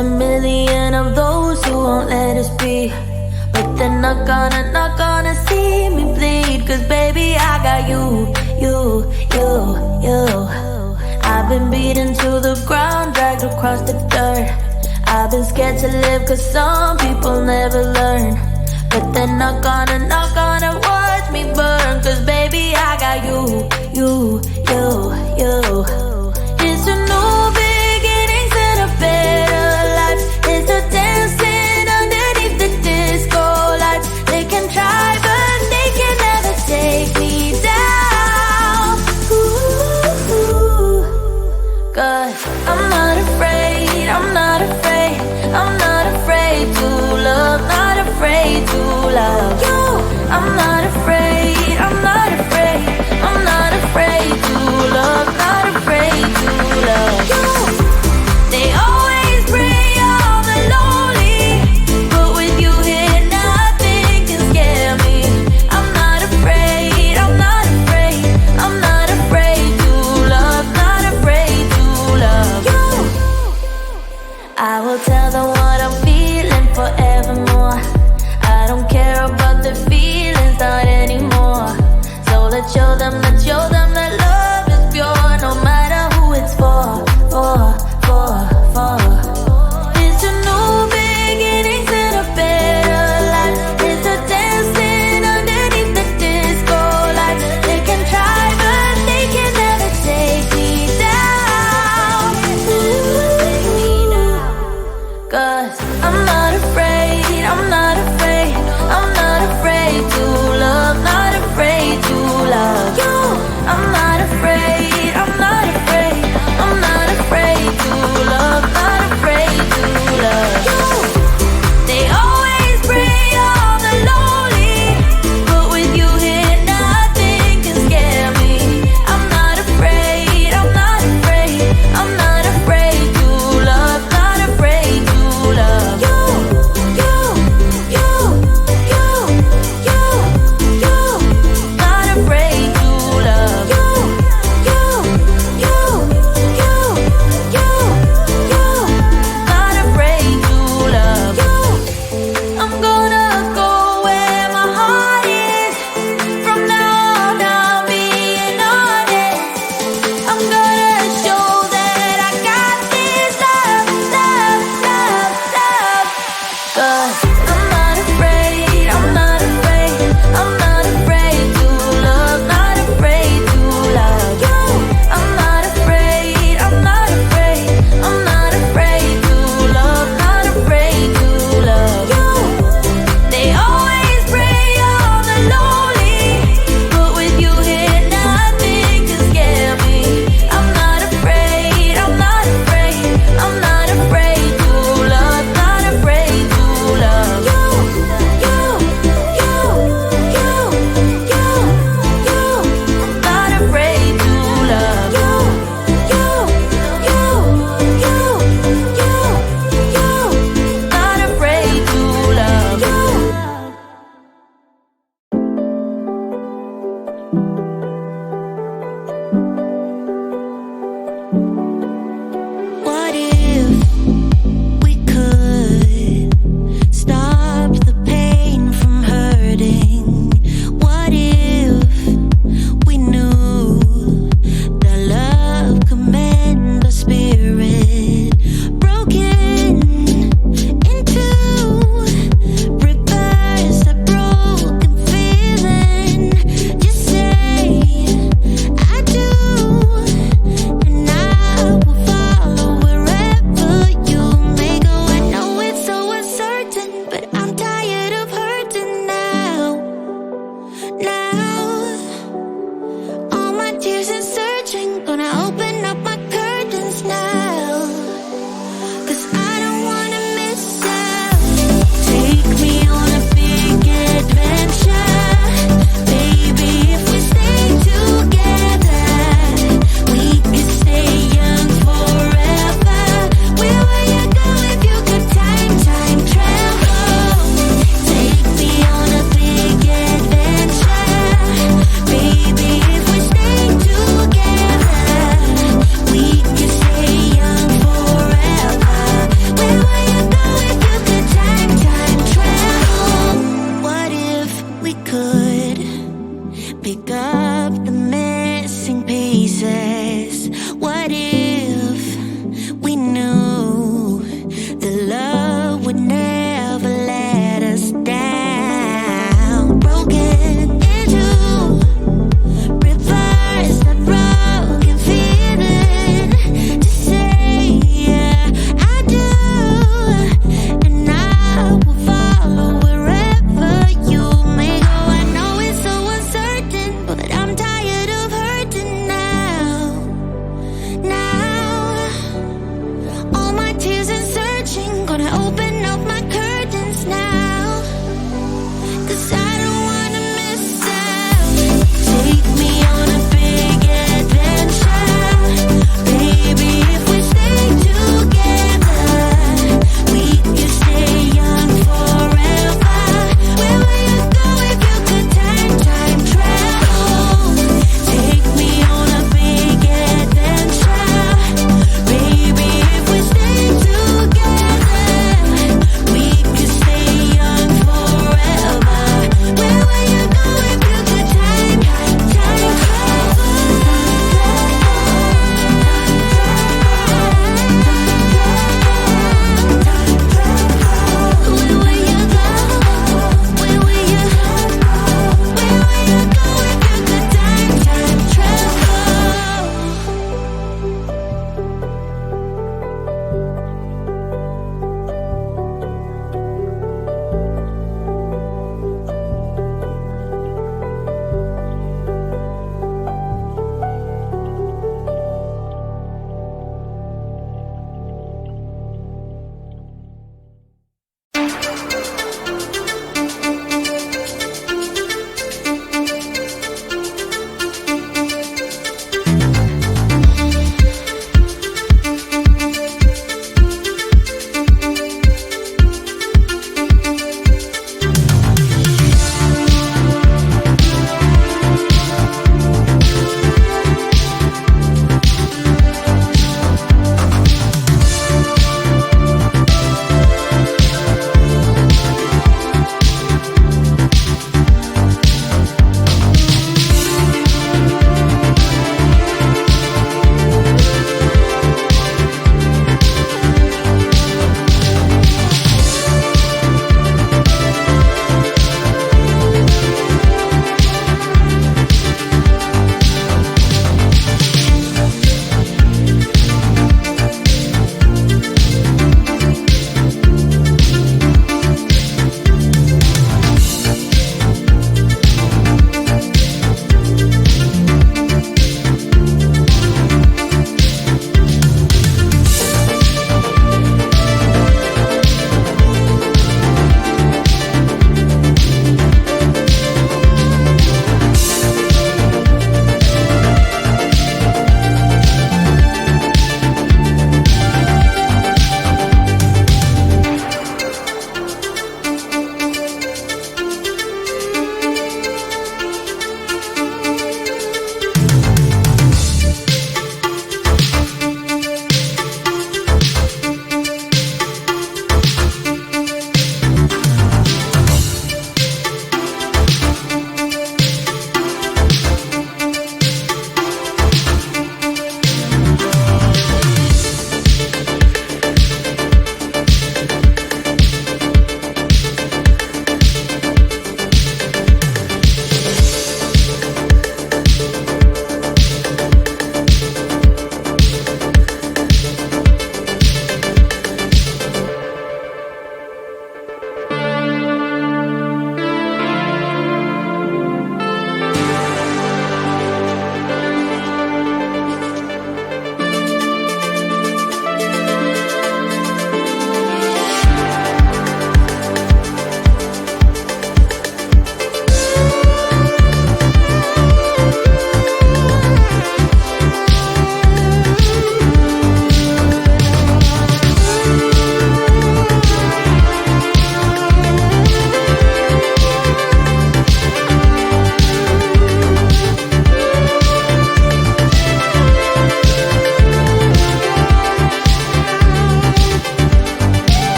a million of those who won't let us be, but they're not gonna see me bleed. Cause baby, I got you. I've been beaten to the ground, dragged across the dirt. I've been scared to live cause some people never learn, but they're not gonna watch me burn. Cause baby, I got you. It's a new beginnings and a better life. It's a dancing underneath the disco lights. They can try but they can never take me down. Ooh, God, I'm not afraid, I'm not afraid, I'm not afraid to love, not afraid to love you. I'm not afraid, I'm not afraid, I'm not afraid to love, not afraid to love you. They always bring all the lonely, but with you here nothing can scare me. I'm not afraid, I'm not afraid, I'm not afraid to love, not afraid to love you. I will tell them what I'm feeling forevermore. I don't care about the feelings, not anymore.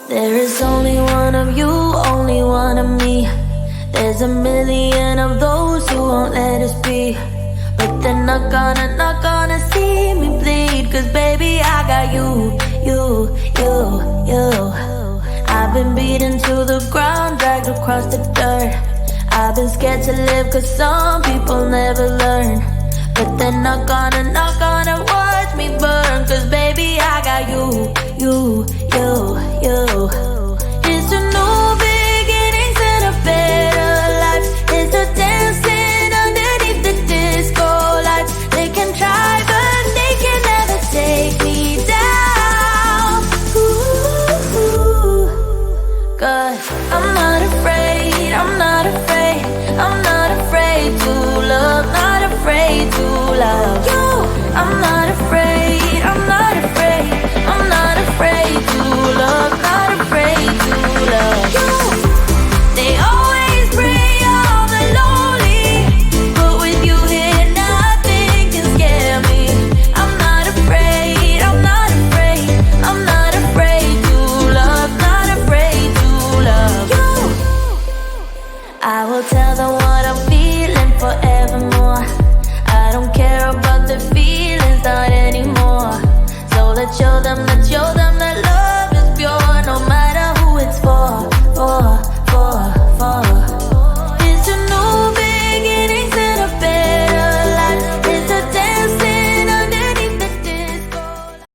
There is only one of you, only one of me. There's a million of those who won't let us be. But they're not gonna see me bleed. Cause baby, I got you. I've been beaten to the ground, dragged across the dirt. I've been scared to live cause some people never learn. But they're not gonna